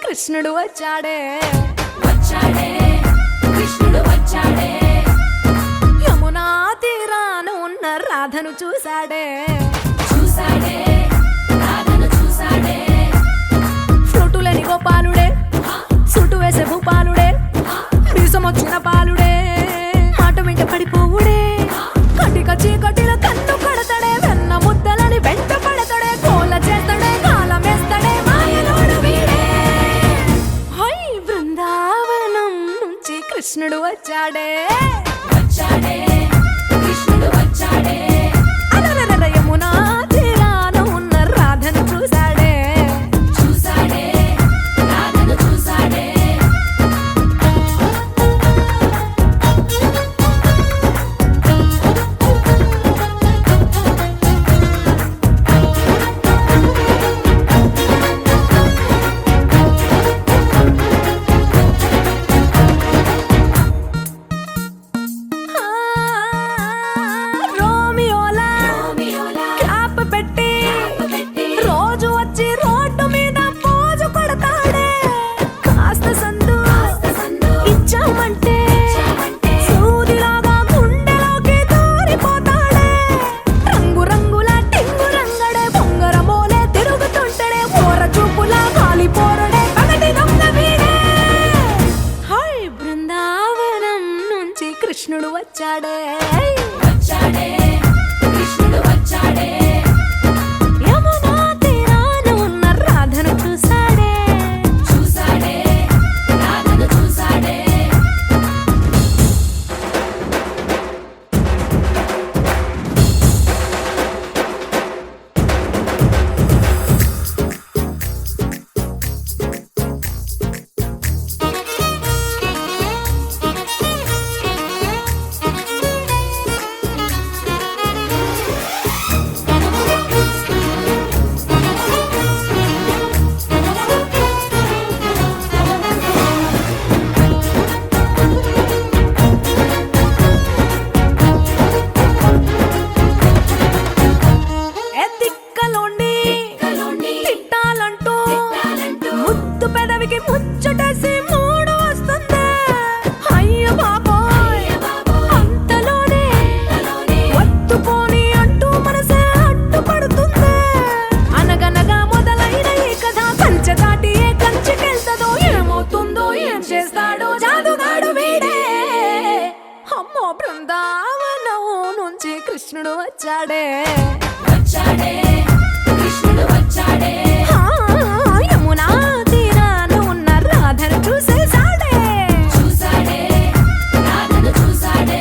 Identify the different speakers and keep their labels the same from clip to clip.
Speaker 1: కృష్ణుడు వచ్చాడే
Speaker 2: వచ్చాడే కృష్ణుడు వచ్చాడే
Speaker 1: యమునా తీరాన ఉన్న రాధను చూశాడే
Speaker 2: చూశాడే రాధను చూశాడే
Speaker 1: ఫ్లూటులేని గోపాలుడే సుట్టు వేసే భూపాలుడే మీసమొచ్చిన పాలుడే మాట వెంట పడిపోవుడే కటిక చీకటిలో కన్ను కడతాడే వెన్న ముద్దలని వెంట పడతాడే కోల చేస్తాడే కాలం వేస్తాడే మాయలోడు వీడే హై బృందావనం నుంచి కృష్ణుడు వచ్చాడే
Speaker 2: వచ్చాడే కృష్ణుడు వచ్చాడే
Speaker 1: అలరర యమునా తీరాన ఉన్న రాధను చూశాడే
Speaker 2: చూశాడే రాధను చూశాడే వచ్చాడే కృష్ణుడు వచ్చాడే
Speaker 1: ఆ, యమునా తీరాన ఉన్న రాధను చూసేశాడే
Speaker 2: చూసాడే రాధను చూసాడే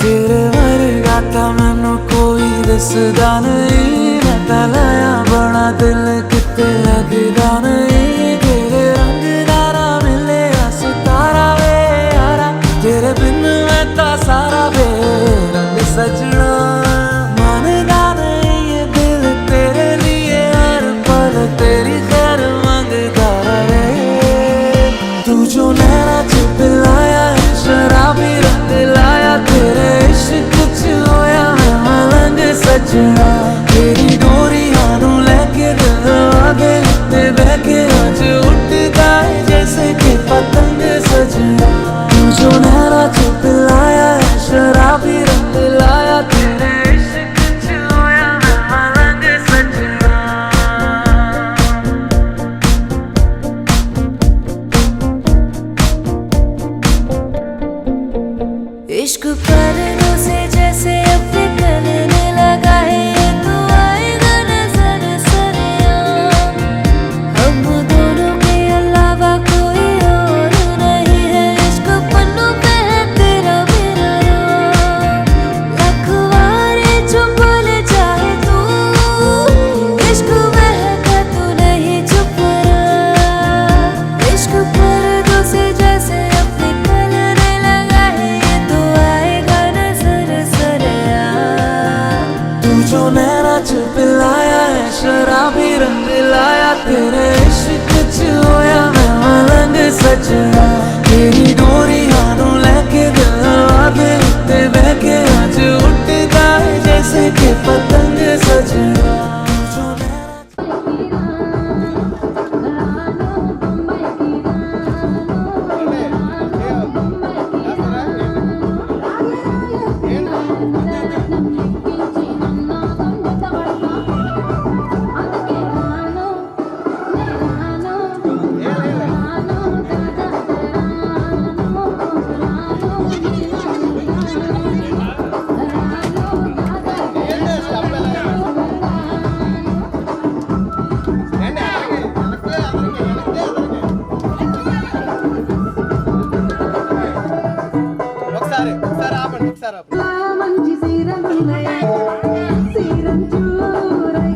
Speaker 3: तेरे वर्गा था मैनू कोई दसदा नहीं मैं तलाया बड़ा दिल किते लगदा नहीं तेरे रंग दारा मिले सितारा वे यारा तेरे बिन मैं ता सारा बेरंग सजना मानदा नहीं ये दिल तेरे लिए हर पल तेरी खैर मांगदा रहे तू जो नैना च पिलाया है शराबी रंग लाया तेरे इश्क च होया मैं मलंग सजना तेरी डोरी हानू लेके दिल आगे ते बहके आज उठदा है जैसे कि पतंग सजना तू जो नैना च पिलाया है शराबी रंग लाया तेरे इश्क च होया मैं मलंग सजना
Speaker 1: इश्क पर्दों से जैसे अपने करने लगा है ये तो आएगा नजर सरिया हम दोनों के अलावा कोई और नहीं है इश्क पन्नों पे है तेरा मेरा नाम लखवारे जो बोले चाहे तू इश्क महका तू नहीं चुप रहा इश्क पर्दों से जैसे अपने करने लगा है ये तो आएगा नजर सरिया
Speaker 3: तू जो नैना च पिलाया है शराबी रंग लाया तेरे इश्क च होया मैं मलंग सजना तेरी डोरी हानू लेके दिल आगे ते बहके आज उठदा है जैसे कि पतंग सजना तू जो नैना
Speaker 4: ఒకసారి ఆపండి ఒకసారి ఆపండి
Speaker 1: మంచి సీరమున్నయే సీరం చూరై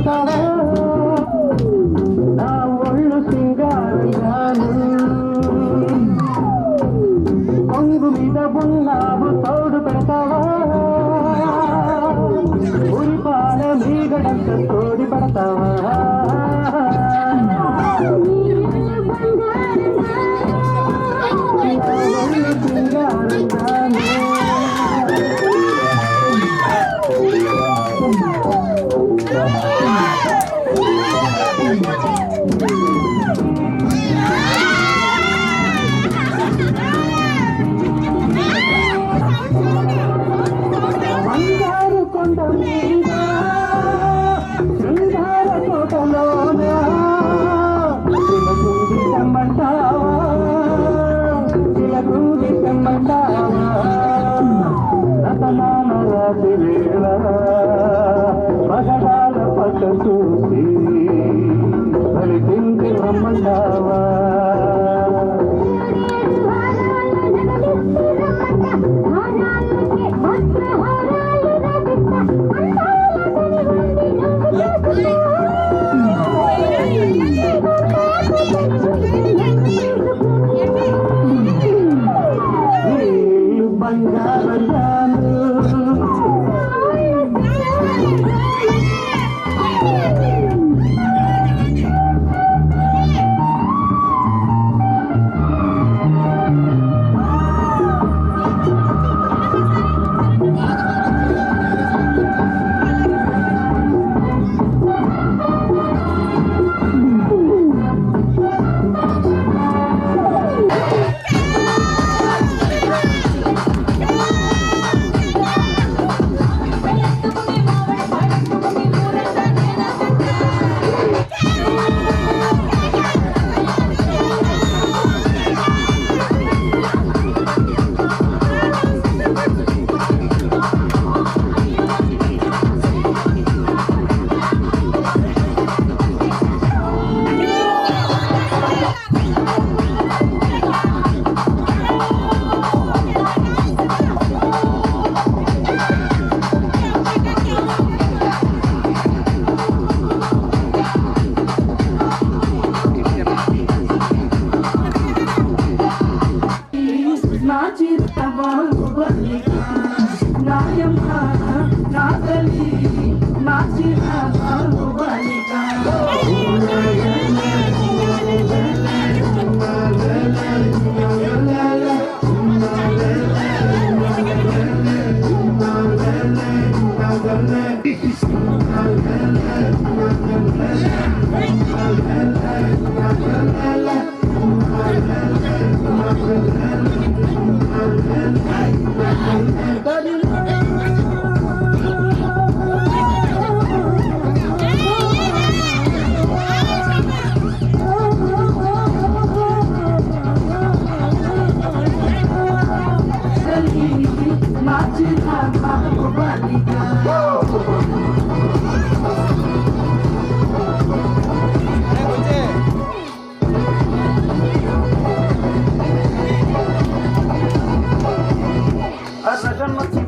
Speaker 5: పెడతావా నా ఒళ్ళు సింగారయ్యాను కొంగు మీద ఉన్నావు తోడు పెడతావా ఉరిపాల మీగడంత తోడి పెడతావా బంగారు కొండ మీద శృంగార కోటలోన చిలకుంది తెమ్మంటావా చిలకుంది తెమ్మంటావా రతనాల రాతి వేళ పగడాల పట్ట చూసి పలికింది రమ్మంటావా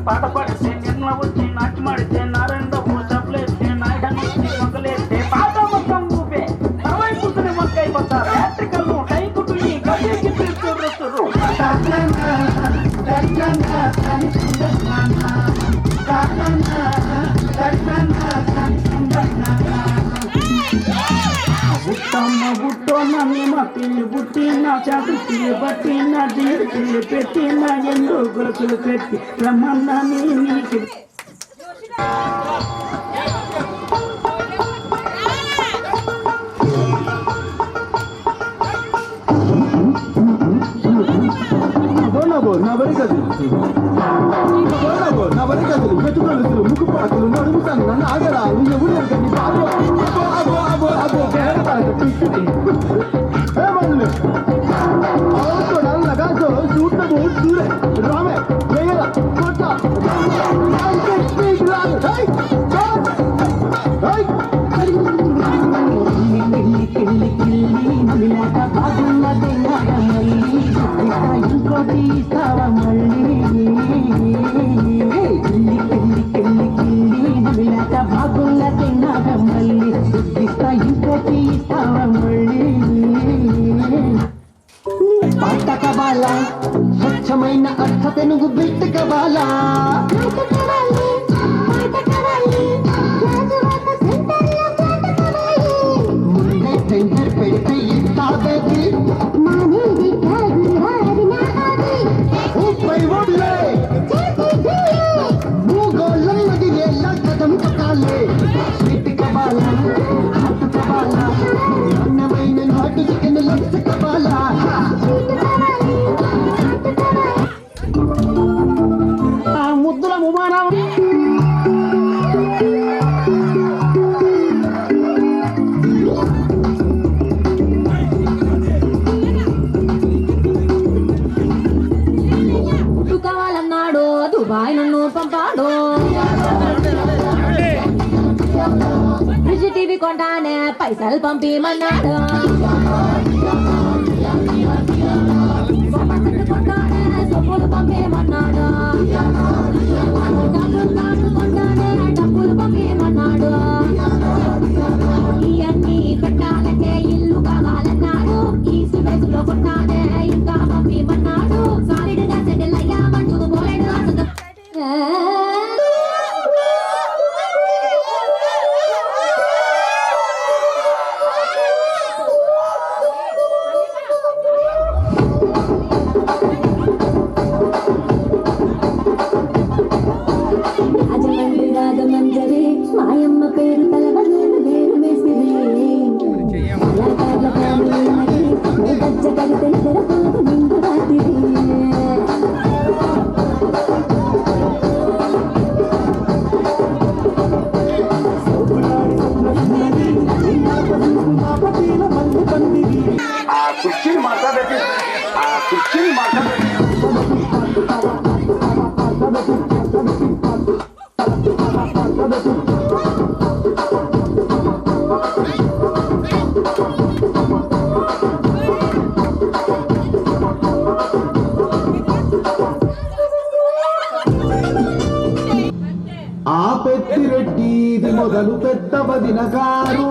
Speaker 5: పాట పాడితే నిర్మల వచ్చి నాటి మాడితే నారాయణ చప్పలేస్తే నాయకులు మొక్కలేస్తే పాట మొత్తం ఊపే సర్వై కూతుని మొక్క అయిపోతారు యాత్రికలు టైకుటు ఈ గదికి తీసుకొస్తారు బుట్టమ్మ బుట్టమ్మ మేమ పిల్లి పుట్టిన చాకులు పట్టిన జీవితాలు పెట్టిన ఎన్నో గొలుసులు పెట్టి రమ్మన్నా నీకు
Speaker 6: నవరికలు పెట్టుకొలుసులు ముక్కు పాకులు నడుము సన్న నాగరాలు ఎవరు బాబు అబో అబో అబో బాగున్నది నాగమల్లి ముందే టెండర్ పెడితే ఎంత బేబీ ऊपर उड़ले भूगोलन नदिये कदम तकाले स्वीट कबाला हाथ कबाला अन्नమైన నాటు చికెన్ లెగ్స్ కబాలా ముద్దుల ముమానా
Speaker 1: కావాలన్నాడు దుబాయ్ నన్ను పంపాడు టీవీ కొంటానే పైసలు పంపిమన్నాడు డబ్బులు పంపేమన్నాడు డబ్బులు పంపేమన్నాడు ఇవన్నీ పెట్టాలంటే ఇల్లు కావాలన్నాడు ఈ సిమెంట్లో కొట్టానే ఇంకా పంపిమన్నాడు సాలిడ్గా సెటిల్ అయ్యామంటూ పోయాడు అసలు రాజమండ్రి మాయమ్మ పేరు తలవలేదు వేరు వేసిరి గజ్జ కడితే తెరపోదు నిండు రాత్రి
Speaker 6: కుర్చీని మాట్లాడేది కుర్చీని మాట్లాడేది ఆ పెద్దిరెడ్డి ఇది మొదలు పెద్ద వదిన గారు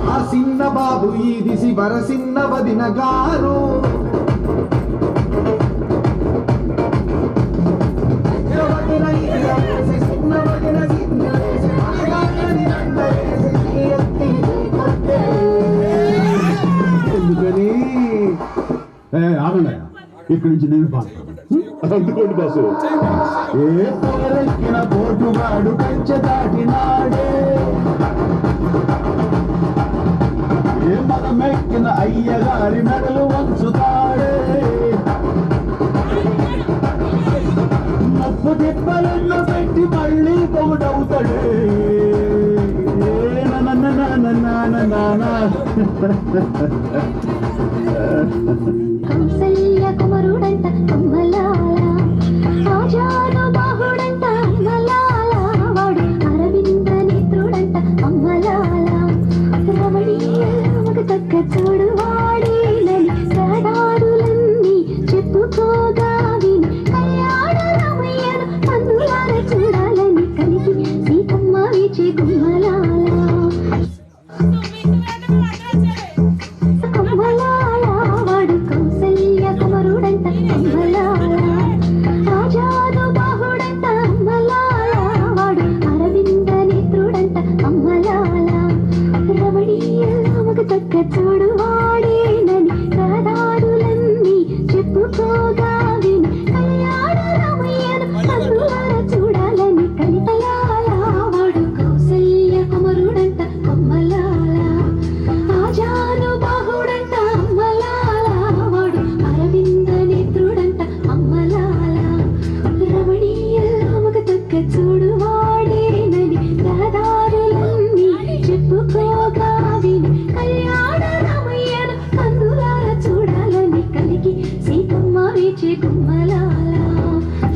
Speaker 6: ఆ చిన్న బాబు ఇది శివర చిన్న వదిన గారు ఎందుకని ఆగండి ఇక్కడి నుంచి నేను అందుకోండి బాసు ఏ పోరెక్కిన పోటుగాడు కంచె దాటినాడే ఏ మదమెక్కిన అయ్యగారి మెడలు వంచుతాడే నప్పు తిప్పలను పెట్టి మళ్ళీ పొగుడవుతాడే
Speaker 1: కౌసల్య కుమరుడంట అమ్మలాల ఆజాను బాహుడంట అమ్మలాల వాడు అరవింద నేత్రుడంట అమ్మలాల రమణీయకు తగ్గ చూడు వాడేనని సదారులన్నీ చెప్పుకోగా విని కళ్యాణ రమయ్యను కన్నులార చూడాలని కలిగి సీతమ్మ వీచే గుమ్మలాల వాడు కౌసల్య కుమరుడంట అమ్మలాల ఆజాను బాహుడంట అమ్మలాల వాడు అరవింద నేత్రుడంట అమ్మలాల రమణీయకు తగ్గ చూడు వాడేనని రహదారులన్నీ చెప్పుకోగా విని కళ్యాణ రమయ్యను కన్నులార చూడాలని కలితలాల వాడు కౌసల్య కుమరుడంట అమ్మలాల ఆజాను బాహుడంట అమ్మలాల వాడు అరవింద నేత్రుడంట అమ్మలాల రమణీయకు తగ్గ చూడు వాడేనని రహదారులన్నీ చెప్పుకోగా విని కళ్యాణ రమయ్యను కన్నులార చూడాలని కలిగి సీతమ్మ వీచే గుమ్మలాల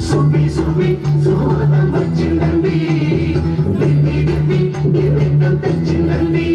Speaker 6: సుబ్బి సుబ్బి సుహృతం వచ్చిందండి తెచ్చిందండి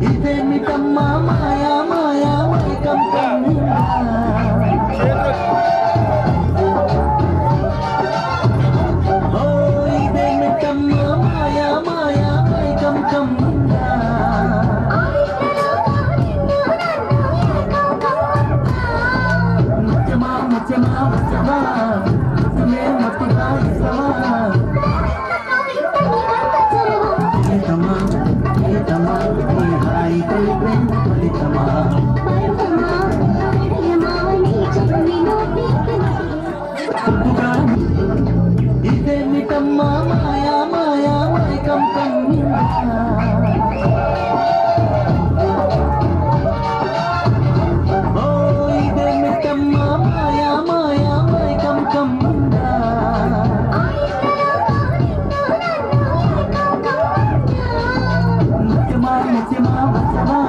Speaker 3: ఇదేమిటమ్మా మాయా మాయా మైకం కమ్మిందా ఓ ఇదేమిటమ్మా మాయా మాయా మైకం కమ్మిందా ముత్యమా ముత్యమా ముత్యమా ముత్యమే మత్తుగా ఇసమా ఏతమా ఏతమా ఈ హాయి కలిపే ఫలితమా ఇదేమిటమ్మా మాయా మాయా మైకం కమ్మిందా ఓ ఇదేమిటమ్మా మాయా మాయా మైకం కమ్మిందా ముత్యమా ముత్యమా ముత్యమా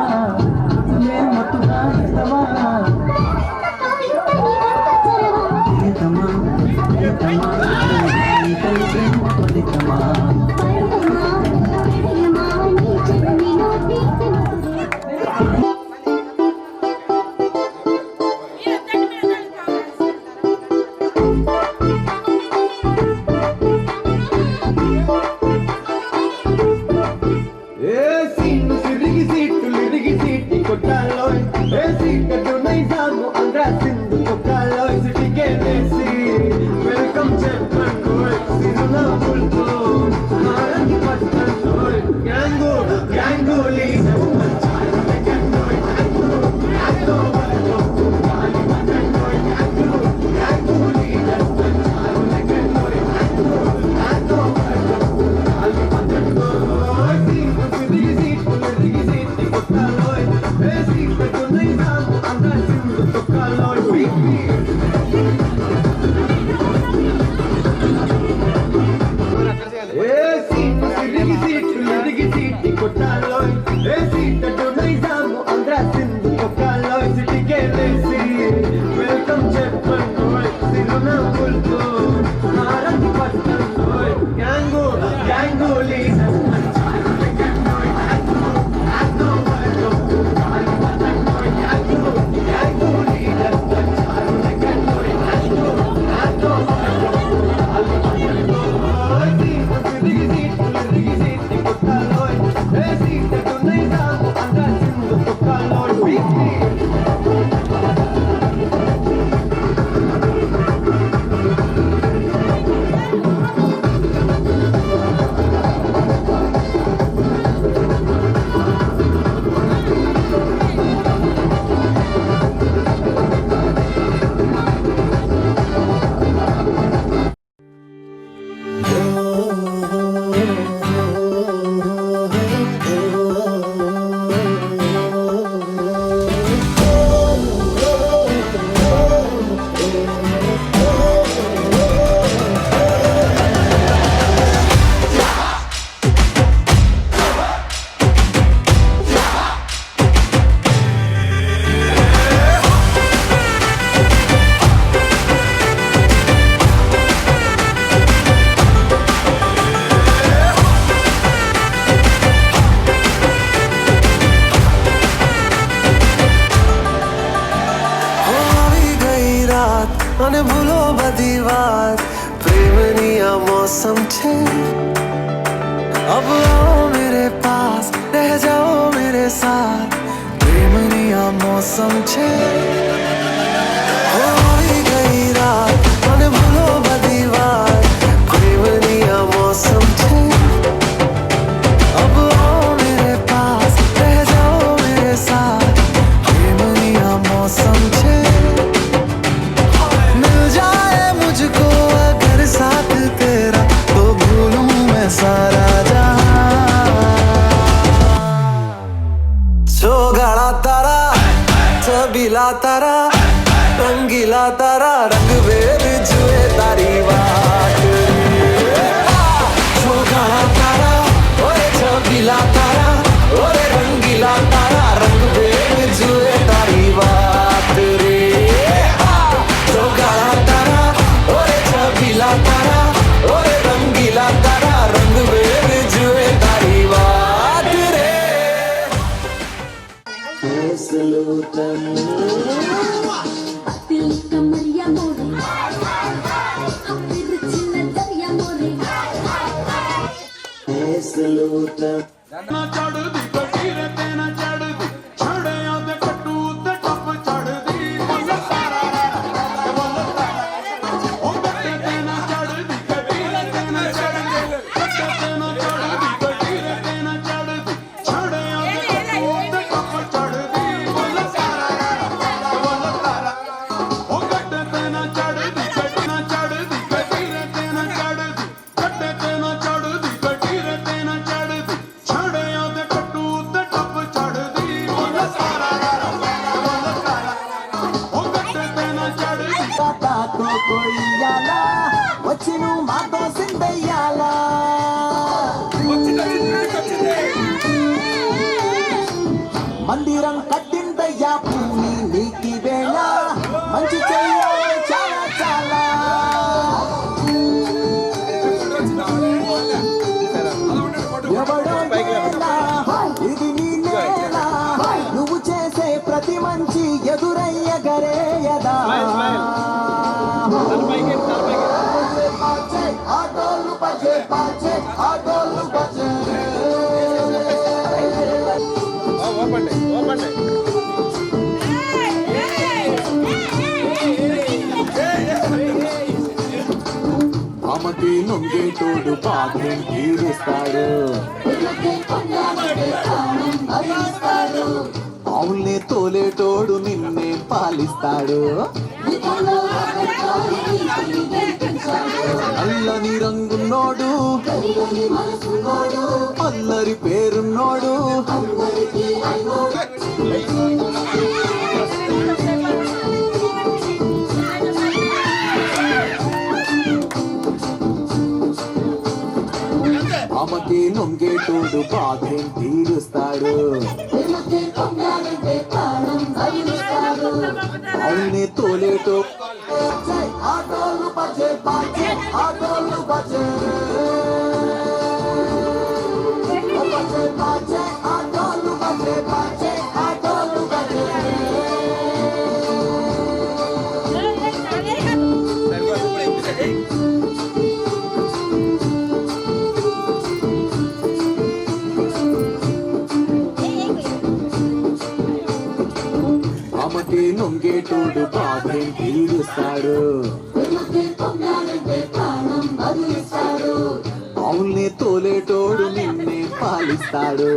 Speaker 3: ముత్యమే మత్తుగా ఇసమా ఏతమా ఏతమా ఈ కలిపే ఫలితమా
Speaker 6: సిరిగి సీట్టి కొట్టాలో ఏ సీటు నైజాము అంద్రా సింధు కొట్టాలో సిటీకే వేసి వెల్కమ్ చెప్పండి సిరునవ్వులతో హారతి పట్టండి గ్యాంగు గ్యాంగులీ వెల్కమ్ చెప్పండి సిరునవ్వులతో హారతి పట్టండి గ్యాంగు గ్యాంగులీ
Speaker 3: અને ભૂલો બધી વાત પ્રેમની આ મૌસમ છે अब आओ मेरे पास रह जाओ मेरे साथ प्रेमनी आ मौसम छे होई गई रात અને ભૂલો બધી વાત પ્રેમની આ મૌસમ છે रंगीला तारा रंग बेर जुए तारी बात जो काला तारा ओए छबीला तारा ओरे रंगीला तारा रंग बेर जुए तारी बात रे जो काला तारा ओरे छबीला तारा ओरे रंगीला तारा रंग बेर जुए तारी बात रे
Speaker 1: दिल कमरिया मोरे अबीर चिन्ह दरिया मोरे
Speaker 5: ਨਾ ਚੜਦੀ ਕਟੀਰੇ ਤੇ ਨਾ ਚੜਦੀ ਛੜਿਆਂ ਦੇ ਕੱਟੂ ਤੇ ਟੱਪ ਚੜਦੀ ਬੋਲ ਸਾਰਾ ਬੋਲ ਸਾਰਾ ਉਹ ਗੱਟੇ ਤੇ ਨਾ ਚੜਦੀ ਕਟੀਰੇ ਤੇ ਨਾ ਚੜਦੀ ਗੱਟੇ ਤੇ ਨਾ ਚੜਦੀ ਕਟੀਰੇ ਤੇ ਨਾ ਚੜਦੀ ਛੜਿਆਂ ਦੇ ਕੱਟੂ ਤੇ ਟੱਪ ਚੜਦੀ ਬੋਲ ਸਾਰਾ ਬੋਲ ਸਾਰਾ ਉਹ ਗੱਟੇ ਤੇ ਨਾ ਚੜਦੀ ਕਟੀ ਨਾ ਚੜਦੀ ਕਟੀਰੇ ਤੇ ਨਾ ਚੜਦੀ ਗੱਟੇ ਤੇ ਨਾ ਚੜਦੀ ਕਟੀਰੇ ਤੇ ਨਾ ਚੜਦੀ ਛੜਿਆਂ ਦੇ ਕੱਟੂ ਤੇ ਟੱਪ ਚੜਦੀ ਬੋਲ ਸਾਰਾ ਬੋਲ ਸਾਰਾ ਉਹ ਗੱਟੇ ਤੇ ਨਾ ਚੜਦੀ
Speaker 6: వచ్చిను మాతో సిందయ్యాలా మందిరం కట్టిందయ్యా భూమి నీకి వేళ మంచి చెయ్యాలి చాలా చాలా ఎవడో నేలా, ఇది నీ నేల నువ్వు చేసే ప్రతి మంచి ఎదురయ్య గరేయదా ఆటోలు బజే బాజే ఆటోలు బజే ఆమెకి నొంగేటోడు పాత్రం తీరుస్తాడు అవునే తోలేటోడు నిన్నే పాలిస్తాడు అల్లని రంగున్నోడు అల్లరి పేరున్నోడు ఆమెకి నొంగేటోడు పాత్రం తీరుస్తాడు అవునే తోలేటో ఆటోలు బజే బాజే ఆటోలు బజే బజే బాజే ఆటోలు బజే బాజే ఆటోలు బజే ఆమెకి నొంగేటోడు పాత్రం తీరుస్తాడు అవునే తోలేటోడు నిన్నే పాలిస్తాడు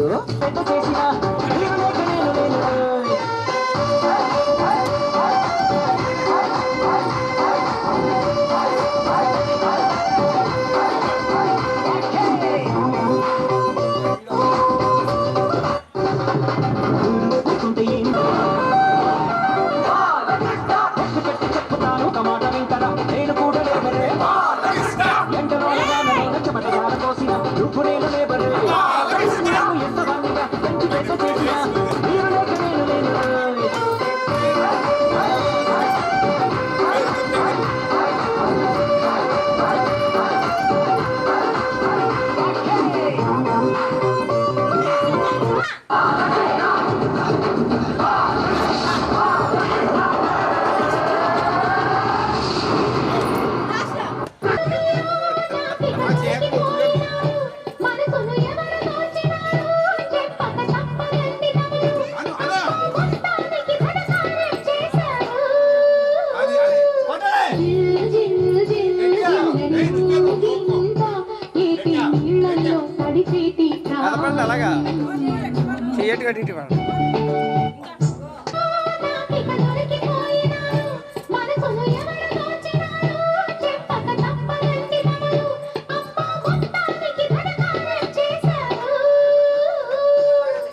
Speaker 4: అలాగా చెయ్యట్టు కట్టి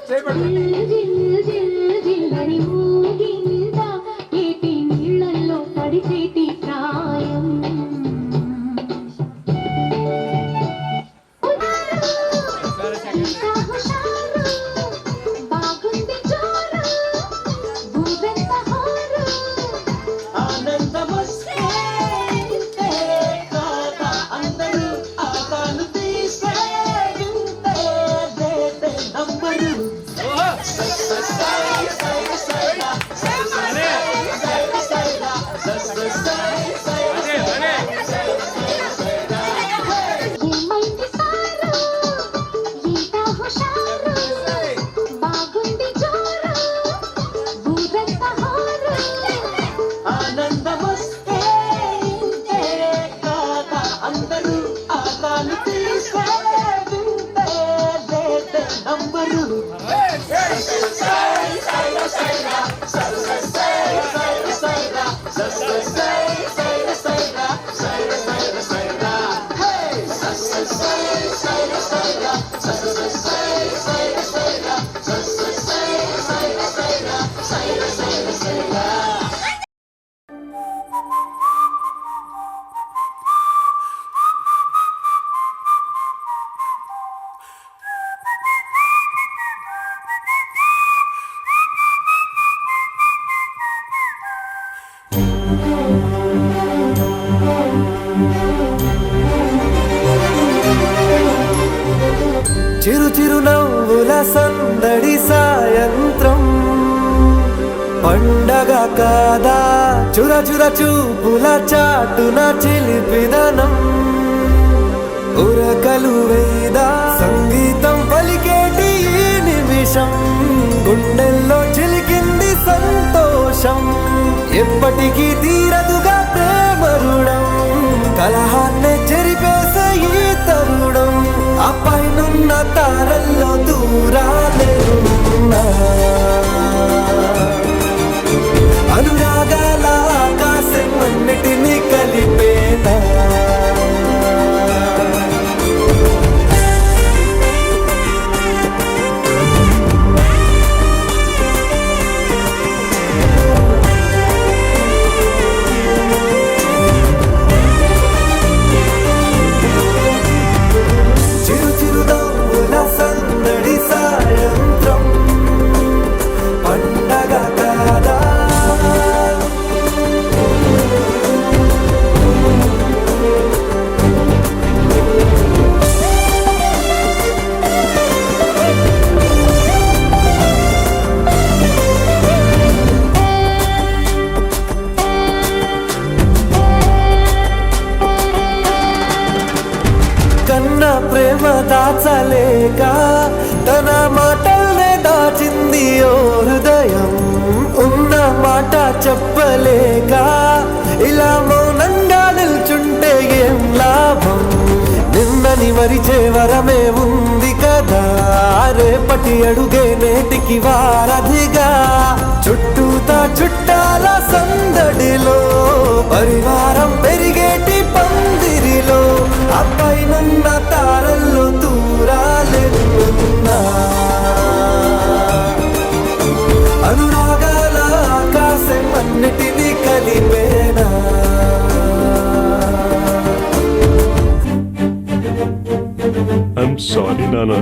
Speaker 1: జిల్ జిల్ జిల్ జిల్ అని ఊగిందా
Speaker 6: నంబరు
Speaker 3: చిరు చిరు నవ్వుల సందడి సాయంత్రం పండగ కాదా చుర చుర చూపుల చాటున చిలిపిదనం ఉరకలు వేదా సంగీతం పలికేటి ఈ నిమిషం గుండెల్లో చిలికింది సంతోషం ఎప్పటికీ తీరదుగా ప్రేమ రుణం కలహాన్నే చెరిపేసే ఈ తరుణం ఆ పైనున్న తారల్లో దూరాలేనున్నా అనురాగాల ఆకాశం అన్నిటినీ కలిపేనా చిరు చిరు నవ్వుల సందడి సాయంత్రం పండగ కాదా కన్నా ప్రేమ దాచలేక తన మాటల్నే దాచింది ఓ హృదయం ఉన్న మాట చెప్పలేక ఇలా మౌనంగా నిల్చుంటే ఏం లాభం నిన్నని మరిచే వరమే ఉంది కదా రేపటి అడుగే నేటికి వారధిగా చుట్టూతా చుట్టాల సందడిలో పరివారం పెరిగేటి పందిరిలో అపైనున్న తారల్లో దూరాలెన్నున్నా అనురాగాల ఆకాశం అన్నిటినీ కలిపేనా
Speaker 7: I'm sorry, Nana.